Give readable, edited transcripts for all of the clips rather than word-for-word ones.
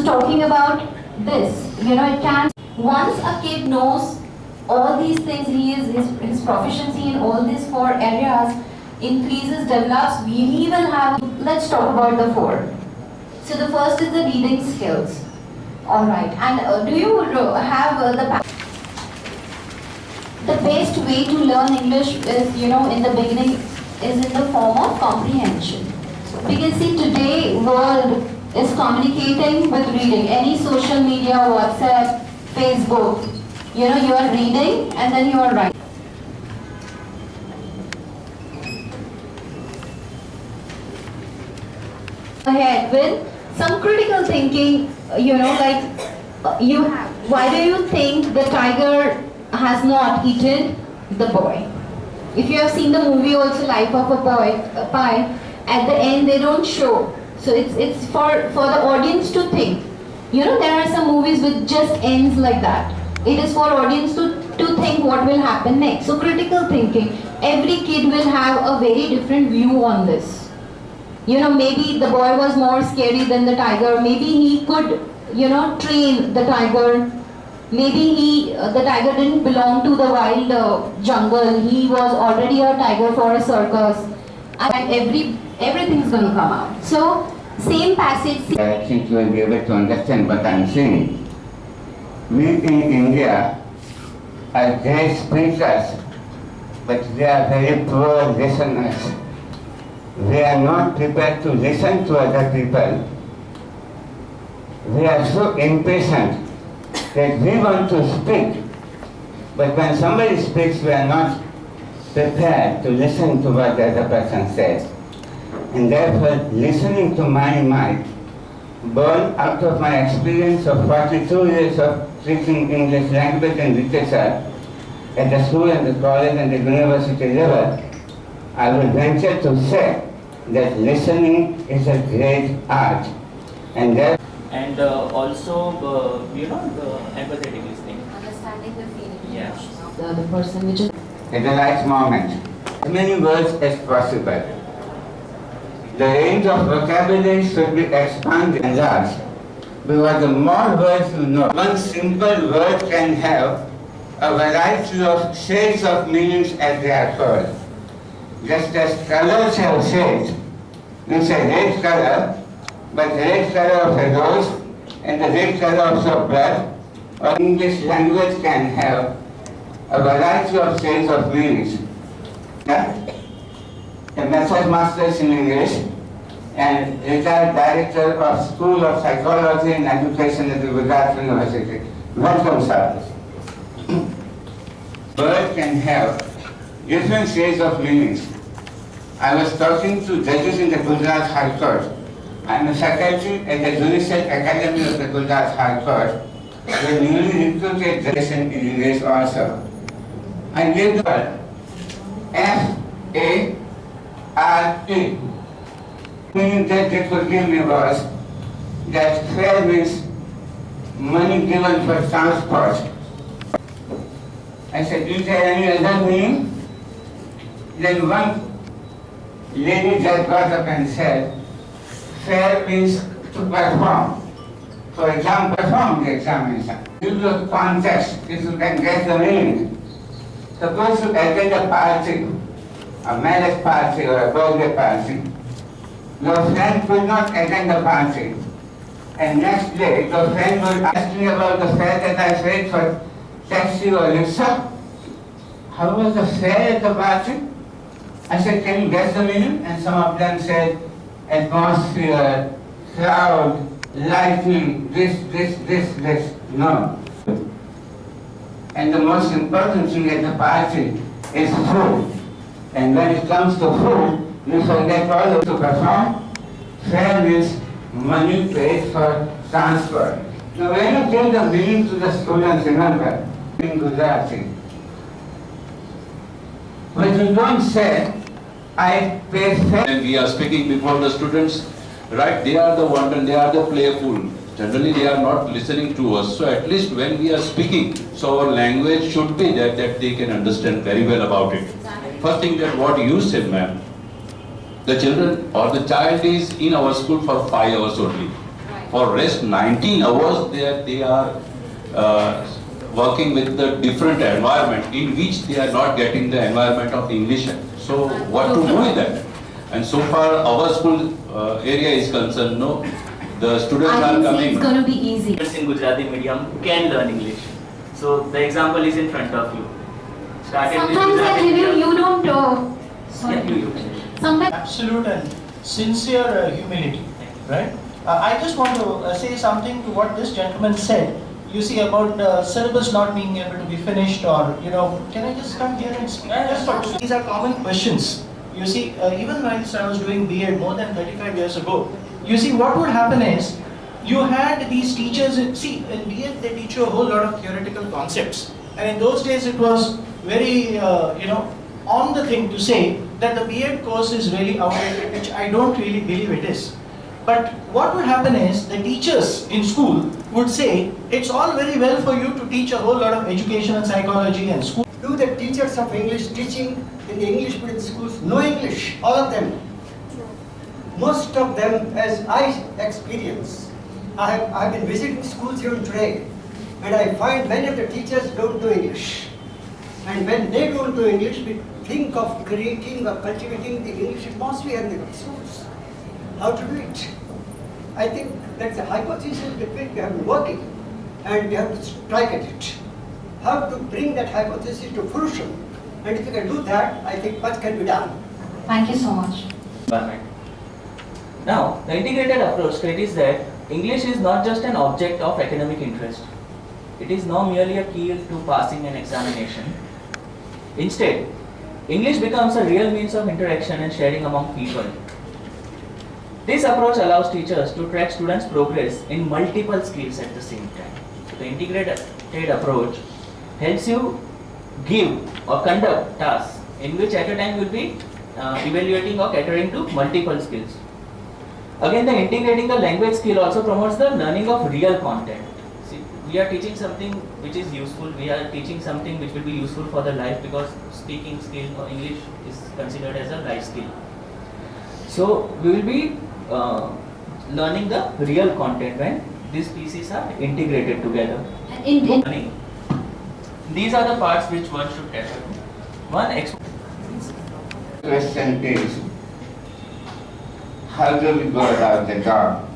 So talking about this, it can, once a kid knows all these things, his proficiency in all these four areas increases, develops, we will have, let's talk about the four. So the first is the reading skills. Alright, and do you have the best way to learn English is, in the beginning, is in the form of comprehension. Because see, today world is communicating with reading. Any social media, WhatsApp, Facebook, you are reading and then you are writing. Ahead with some critical thinking, why do you think the tiger has not eaten the boy? If you have seen the movie also, Life of a Pi, at the end they don't show. So it's for the audience to think. There are some movies which just ends like that. It is for audience to think what will happen next. So critical thinking. Every kid will have a very different view on this. Maybe the boy was more scary than the tiger. Maybe he could, train the tiger. Maybe the tiger didn't belong to the wild jungle. He was already a tiger for a circus. And everything's going to come out. So, same passage. I think you will be able to understand what I'm saying. We in India are great speakers, but they are very poor listeners. They are not prepared to listen to other people. We are so impatient that we want to speak, but when somebody speaks, we are not prepared to listen to what the other person says. And therefore, listening to my mic, born out of my experience of 42 years of teaching English language and literature at the school and the college and the university level, I will venture to say that listening is a great art. And that also, the empathetic listening. Understanding the feeling Yeah. of the other person, which is at the right moment, as many words as possible. The range of vocabulary should be expanded and enlarged, because the more words you know, one simple word can have a variety of shades of meanings as they are called. Just as colors have shades, you say red color, but the red color of a rose and the red color of your blood, or English language can have a variety of shades of meanings. Yeah? A method master in English and retired director of School of Psychology and Education at the Gujarat University. Welcome, sir. Word can have different shades of meanings. I was talking to judges in the Gujarat High Court. I am a faculty at the Judicial Academy of the Gujarat High Court, where newly recruited judges in English also. I gave the word F-A-R-E. Meaning that they could give me was that fare means money given for transport. I said, is there any other meaning? Then one lady just got up and said, fare means to perform. For example, perform the examination. Use the context if you can get the meaning. Suppose you attend a party, a marriage party or a birthday party. Your friend could not attend the party. And next day, your friend will ask me about the fare that I paid for taxi or rickshaw. How was the fare at the party? I said, can you guess the meaning? And some of them said, atmosphere, crowd, lighting, this. No. And the most important thing at the party is food. And when it comes to food, you forget all of to perform. Fare means money paid for transport. Now when you give the meaning to the students, remember, in Gujarati, but you don't say, I pay fare. When we are speaking before the students, right, they are the one and they are the playful. Generally, they are not listening to us. So at least when we are speaking, so our language should be that they can understand very well about it. First thing that what you said, ma'am, the children or the child is in our school for 5 hours only. right. For rest 19 hours they are working with the different environment in which they are not getting the environment of English. So what to do with that? And so far our school area is concerned, no, the students I are can say coming. it's going to be easy. Students in Gujarati medium can learn English. So the example is in front of you. Started with Sometimes I Gujarati believe medium. you don't. Sorry. Yeah, you finish. Sometimes. Absolute and sincere humility, right? I just want to say something to what this gentleman said. You see about the syllabus not being able to be finished, or can I just come here and speak? Just for these are common questions. You see, even when I was doing B.Ed more than 35 years ago, you see what would happen is you had these teachers. See, in B.Ed they teach you a whole lot of theoretical concepts, and in those days it was very on the thing to say that the B.Ed course is really outdated, which I don't really believe it is. But what would happen is the teachers in school would say, it's all very well for you to teach a whole lot of education and psychology and school. Do the teachers of English teaching in the English medium schools know English? All of them. Most of them, as I experience, I have been visiting schools even today, and I find many of the teachers don't know English. And when they don't know English, we think of creating or cultivating the English atmosphere in the schools. How to do it? I think that's a hypothesis with which we have been working, and we have to strike at it. How to bring that hypothesis to fruition, and if you can do that, I think much can be done. Thank you so much. Environment. Now, the integrated approach states that English is not just an object of academic interest. It is not merely a key to passing an examination. Instead, English becomes a real means of interaction and sharing among people. This approach allows teachers to track students' progress in multiple skills at the same time. The integrated approach helps you give or conduct tasks in which at a time you will be evaluating or catering to multiple skills. Again, the integrating the language skill also promotes the learning of real content. See, we are teaching something which is useful, we are teaching something which will be useful for the life, because speaking skill or English is considered as a life skill. So we will be learning the real content when these pieces are integrated together. Learning. These are the parts which one should tackle. Question is, how do we go about the job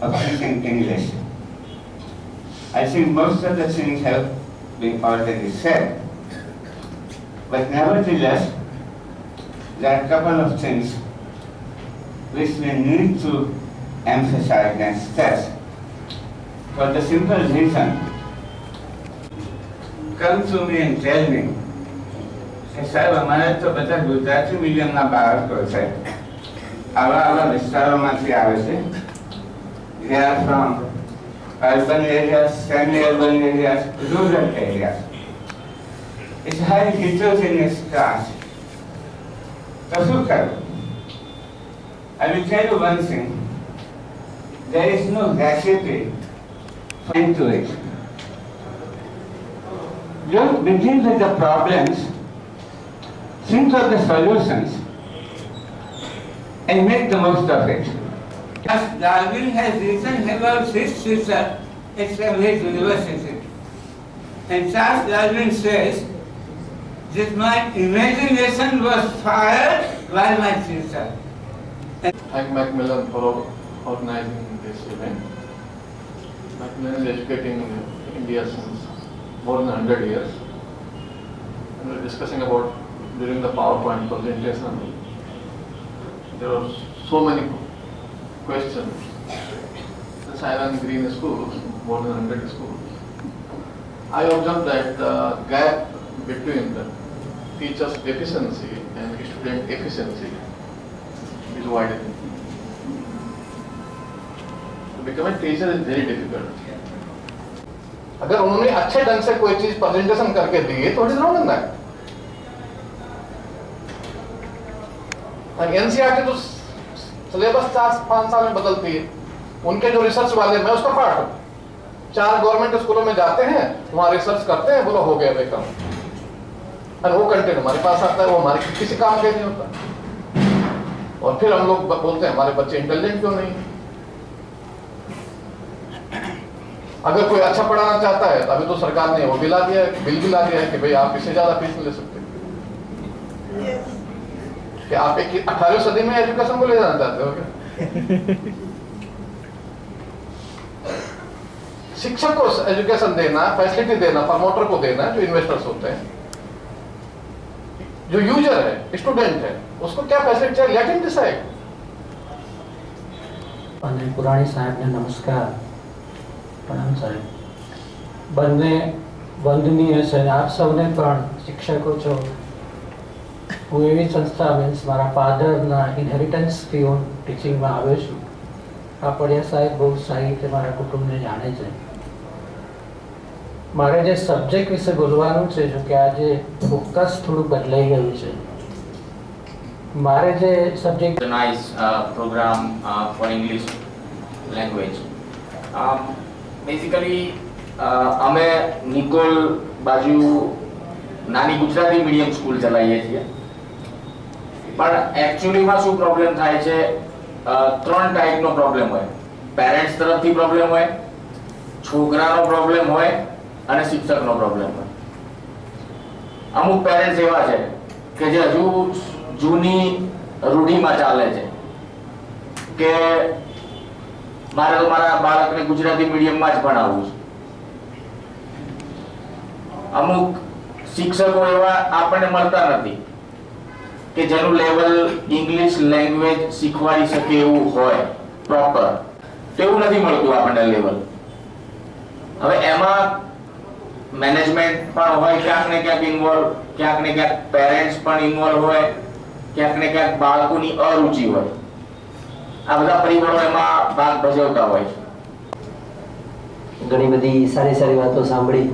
of teaching English? I think most of the things have been already said, but nevertheless, there are a couple of things which we need to emphasize and stress, for the simple reason, come to me and tell me, સાહેબ અમારે તો બધા ગુજરાતી મીડિયમના બાળકો છે, આવા વિસ્તારોમાંથી આવે છે. They are from urban areas, semi-urban areas, rural areas. It's high heterogeneous class. તો શું કરવું? I will tell you one thing. There is no recipe into it. Don't begin with the problems, think of the solutions, and make the most of it. As Darwin has written about his sister at Cambridge University, and Charles Darwin says that my imagination was fired by my sister. Thank Macmillan for organizing this event. Macmillan is educating in India since more than 100 years. And we were discussing about during the PowerPoint presentation. There were so many questions. Since I run green schools, more than 100 schools, I observed that the gap between the teacher's efficiency and student efficiency is widening. To become a teacher is very difficult. अगर उन्होंने अच्छे ढंग से कोई चीज presentation करके दी तो it is not in that. NCERT तो सिलेबस 4-5 साल में बदलती है. उनके जो रिसर्च वाले, मैं उसका पार्ट हूँ. 4 गवर्नमेंट स्कूलों में जाते हैं, वहाँ रिसर्च करते हैं, बोलो हो गया भाई काम, और वो कंटेंट हमारे पास आता है, वो हमारे किसी काम के नहीं होता. और फिर हम लोग बोलते हैं हमारे बच्चे इंटेलिजेंट क्यों नहीं. अगर कोई अच्छा पढ़ाना चाहता है तो अभी तो सरकार ने वो बिल भी ला दिया है कि भाई आप इससे ज्यादा फीस नहीं ले सकते। कि आप 18वीं सदी में एजुकेशन को ले जाना चाहते हो क्या? शिक्षक को एजुकेशन देना, फैसिलिटी देना, प्रमोटर को देना, जो इन्वेस्टर्स होते हैं, जो यूजर है, स्टूडेंट है, उसको क्या फैसिलिटी चाहिए, लेट हिम डिसाइड। અને પુરાણી સાહેબને નમસ્કાર. પ્રણામ સાહેબ. બંને વંદનીય છે. આપ સૌને પણ શિક્ષકો છો. હું એવી સંસ્થા મીન્સ મારા ફાધરના ઇનહેરિટન્સથી હું ટીચિંગમાં આવ્યો છું. આ પડિયા સાહેબ બહુ સારી રીતે મારા કુટુંબને જાણે છે. મારે જે સબ્જેક્ટ વિશે બોલવાનું છે જો કે આજે ફોકસ થોડું બદલાઈ ગયું છે. મારે જે subject nice program for English language. Basically, અમે નિકોલ બાજુ નાની ગુજરાતી મીડિયમ સ્કૂલ ચલાવીએ છીએ. પણ એકચ્યુઅલીમાં શું પ્રોબ્લેમ થાય છે, 3 ટાઈપનો પ્રોબ્લેમ હોય. પેરેન્ટ્સ તરફથી પ્રોબ્લેમ હોય, છોકરાનો પ્રોબ્લેમ હોય અને શિક્ષકનો પ્રોબ્લેમ હોય. અમુક પેરેન્ટ્સ એવા છે કે જે હજુ જૂની રૂઢિમાં ચાલે છે કે મારે તો મારા બાળકને ગુજરાતી મીડિયમમાં જ ભણાવવું છે. અમુક શિક્ષકો એવા આપણને મળતા નથી કે જેનું લેવલ ઇંગ્લિશ લેંગ્વેજ શીખવાડી શકે એવું હોય પ્રોપર. તેવું નથી મળતું આપણને લેવલ. હવે એમાં મેનેજમેન્ટ પણ હોય ક્યાંક ને ક્યાંક ઇન્વોલ્વ, ક્યાંક ને ક્યાંક પેરેન્ટ્સ પણ ઇન્વોલ્વ હોય, ક્યાંક ને ક્યાંક બાળકોની અરુચિ હોય. આ બધા પરિબળો એમાં ભાગ ભજવતા હોય છે. ઘણી બધી સારી સારી વાતો સાંભળી.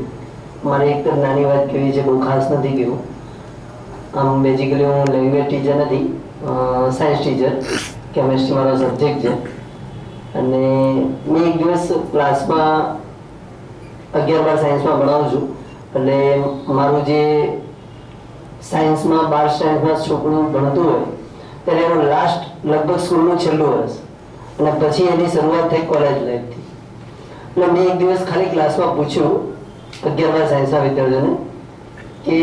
મારે એક નાની વાત કહેવી છે, બહુ ખાસ નથી કહેવું. આમ બેઝિકલી હું લેંગ્વેજ ટીચર નથી, સાયન્સ ટીચર, કેમેસ્ટ્રી મારો સબ્જેક્ટ છે. અને મેં એક દિવસ ક્લાસમાં 11-12 સાયન્સમાં ભણાવું છું. એટલે મારું જે સાયન્સમાં 12 સ્ટેન્ડર્ડમાં છોકરું ભણતું હોય ત્યારે એનું લાસ્ટ લગભગ સ્કૂલનું છેલ્લું વર્ષ અને પછી એની શરૂઆત થઈ કોલેજ લાઈફથી. એટલે મેં એક દિવસ ખાલી ક્લાસમાં પૂછ્યું 11-12 સાયન્સના વિદ્યાર્થીઓને કે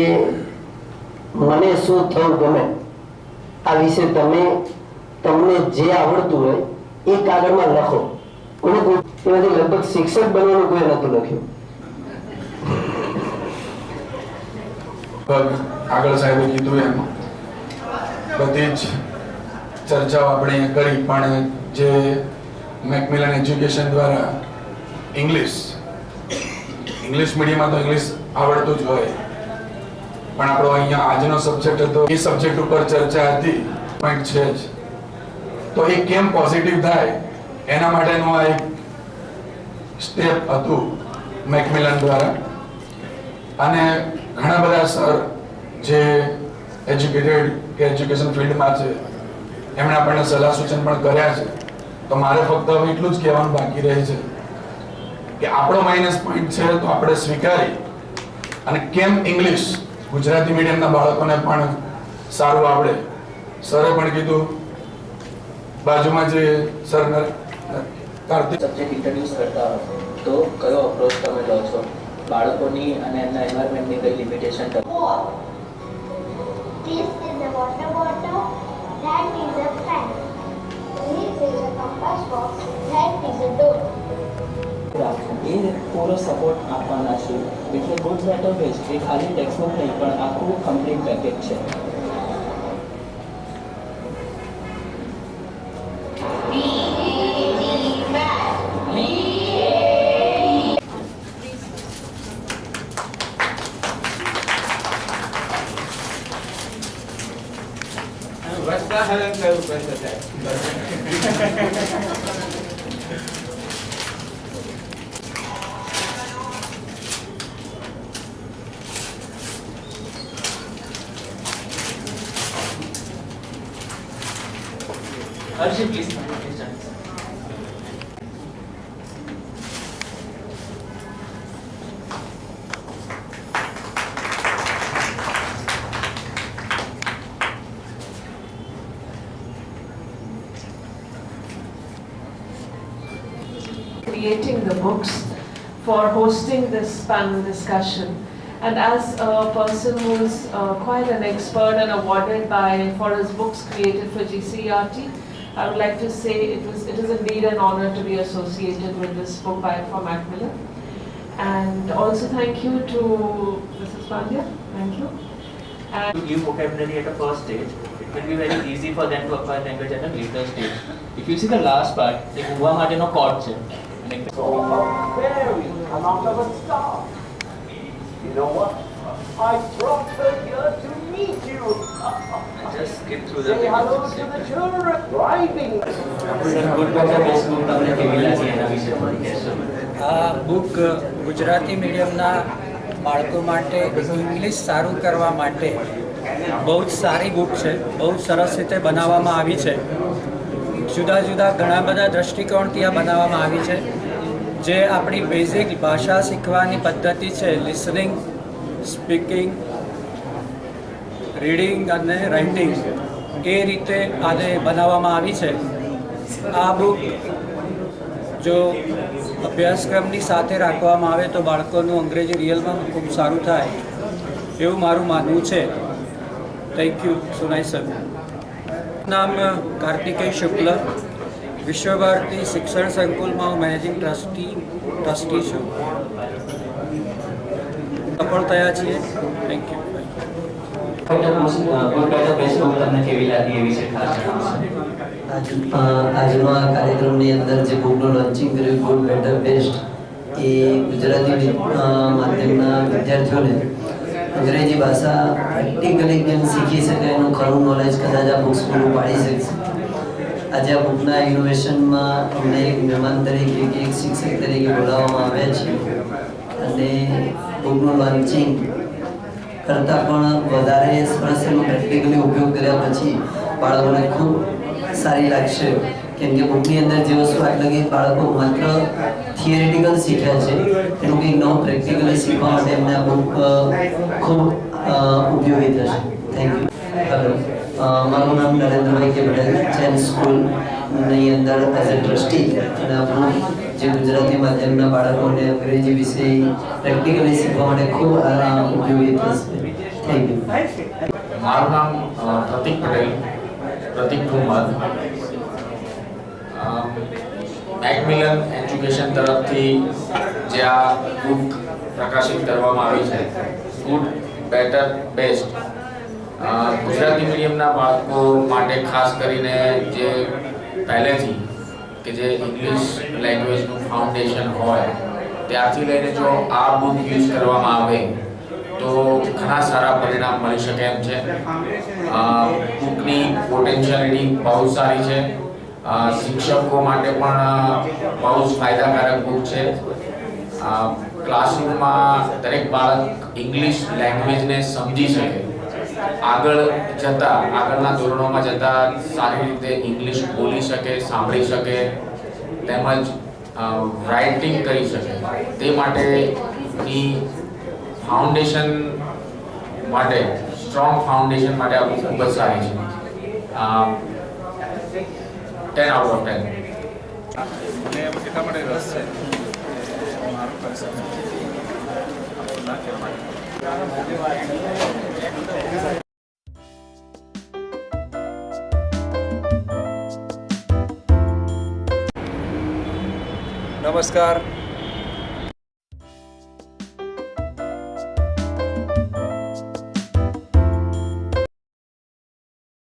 મને શું થવું ગમે, આ વિશે તમને જે આવડતું હોય એ કાગળમાં લખો. એમાંથી લગભગ શિક્ષક બનવાનું કોઈ નહોતું લખ્યું. આગળ સાહેબે કીધું એમ બધી જ ચર્ચાઓ આપણે અહીંયા કરી, પણ જે મેકમિલન એજ્યુકેશન દ્વારા ઇંગ્લિશ મીડિયમમાં તો ઇંગ્લિશ આવડતું જ હોય, પણ આપણો અહીંયા આજનો સબ્જેક્ટ હતો એ સબ્જેક્ટ ઉપર ચર્ચા હતી, પોઈન્ટ છે જ. તો એ કેમ પોઝિટિવ થાય એના માટેનું આ એક સ્ટેપ હતું મેકમિલન દ્વારા. અને ઘણા બધા સર જે એજ્યુકેટેડ કે એજ્યુકેશન ફિલ્ડમાં છે એમણે આપણને સલાહ સૂચન પણ કર્યા છે. તો મારે ફક્ત હવે એટલું જ કહેવાનું બાકી રહે છે કે આપણો માઇનસ પોઈન્ટ છે તો આપણે સ્વીકારી અને કેમ ઇંગ્લિશ ગુજરાતી મીડિયમના બાળકોને પણ સારું આવડે. સરે પણ કીધું, બાજુમાં જે સર કાર્તિક સબ્જેક્ટ ઇન્ટ્રોડ્યુસ કરતા હો તો કયો અપ્રોચ તમે લો છો? બાળકોની અને એમના એન્વાયરમેન્ટની કઈ limitation This is a water bottle. That is a pen. This is a compass box. That is a door. એ પૂરો સપોર્ટ આપવાના છે. એટલે ગુડ બેટર બેસ્ટ એ ખાલી ટેક્સ્ટબુક નહીં પણ આખું કમ્પ્લીટ પેકેજ છે. વસ્ત્રાહરણ કરવું પડશે સાહેબ. હર્ષિત please. Creating the books for hosting this panel discussion. And as a person who's quite an expert and awarded for his books created for GCERT, I would like to say it is indeed an honor to be associated with this book from Macmillan. And also thank you to Mrs. Pandya. Thank you. And new vocabulary at a first stage, it will be very easy for them to acquire language at a later stage. If you see the last part, the Uva Martino chord છે. You know what? I brought her here to meet you. Just skip through the Say hello to the children driving. આ book Gujarati મીડિયમના બાળકો માટે English સારું કરવા માટે બહુ જ સારી બુક છે, બહુ સરસ રીતે બનાવવામાં આવી છે. જુદા જુદા ઘણા બધા દૃષ્ટિકોણથી આ બનાવવામાં આવી છે. જે આપણી બેઝિક ભાષા શીખવાની પદ્ધતિ છે, લિસનિંગ, સ્પીકિંગ, રીડિંગ અને રાઇટિંગ, એ રીતે આને બનાવવામાં આવી છે. આ બુક જો અભ્યાસક્રમની સાથે રાખવામાં આવે તો બાળકોનું અંગ્રેજી રિયલમાં ખૂબ સારું થાય એવું મારું માનવું છે. Thank you Sunai sir. નામ કાર્તિકેય શુક્લ, વિશ્વભારતી શિક્ષણ સંકુલમાં હું મેનેજિંગ ટ્રસ્ટી છું. સફળ થયા છીએ. Thank you. આજનો આ કાર્યક્રમની અંદર જે બુકનું લોન્ચિંગ કર્યું ગુડ બેટર બેસ્ટ, એ ગુજરાતી માધ્યમના વિદ્યાર્થીઓને અંગ્રેજી ભાષા પ્રેક્ટિકલી કેમ શીખી શકે એનું ખરું નોલેજ કદાચ આ બુક્સ પૂરું પાડી શકશે. આજે આ બુકના ઇનોવેશનમાં અમને એક મહેમાન તરીકે કે એક શિક્ષક તરીકે બોલાવવામાં આવ્યા છે અને બુકનું લોન્ચિંગ કરતાં પણ વધારે સરસ એનો પ્રેક્ટિકલી ઉપયોગ કર્યા પછી બાળકોને ખૂબ સારી લાગશે. કેમ કે બુકની અંદર જે વસ્તુ આટલા કે બાળકો માત્ર થિયરિટિકલ શીખ્યા છે, એનું કંઈક નવું પ્રેક્ટિકલી શીખવા માટે એમને આ બુક ખૂબ ઉપયોગી થશે. Thank you. હેલો, મારું નામ નરેન્દ્રભાઈ કે પટેલ, ચેન સ્કૂલની અંદર એઝ એ ટ્રસ્ટી અને આ બુક જે ગુજરાતી માધ્યમના બાળકોને અંગ્રેજી વિષય પ્રેક્ટિકલી શીખવા માટે ખૂબ ઉપયોગી થશે. Thank you. મારું નામ પ્રતિક પટેલ, પ્રતિક ઠુમર. મેકમિલન એજ્યુકેશન તરફથી જે આ બુક પ્રકાશિત કરવામાં આવી છે, ગુડ બેટર બેસ્ટ, ગુજરાતી મીડિયમના બાળકો માટે ખાસ કરીને જે પહેલેથી કે જે ઇંગ્લિશ લેંગ્વેજનું ફાઉન્ડેશન હોય ત્યારથી લઈને જો આ બુક યુઝ કરવામાં આવે તો ઘણા સારા પરિણામ મળી શકે એમ છે. બુકની પોટેન્શિયાલિટી બહુ સારી છે. શિક્ષકો માટે પણ બહુ જ ફાયદાકારક બુક છે. ક્લાસરૂમમાં દરેક બાળક ઇંગ્લિશ લેંગ્વેજને સમજી શકે, આગળના ધોરણોમાં જતાં સારી રીતે ઇંગ્લિશ બોલી શકે, સાંભળી શકે, તેમજ રાઇટિંગ કરી શકે. તે માટેની ફાઉન્ડેશન માટે, સ્ટ્રોંગ ફાઉન્ડેશન માટે આ બુક ખૂબ જ સારી છે. 10 out of 10. એટલા માટે રસ છે મારું કન્સેપ્ટ નમસ્કાર.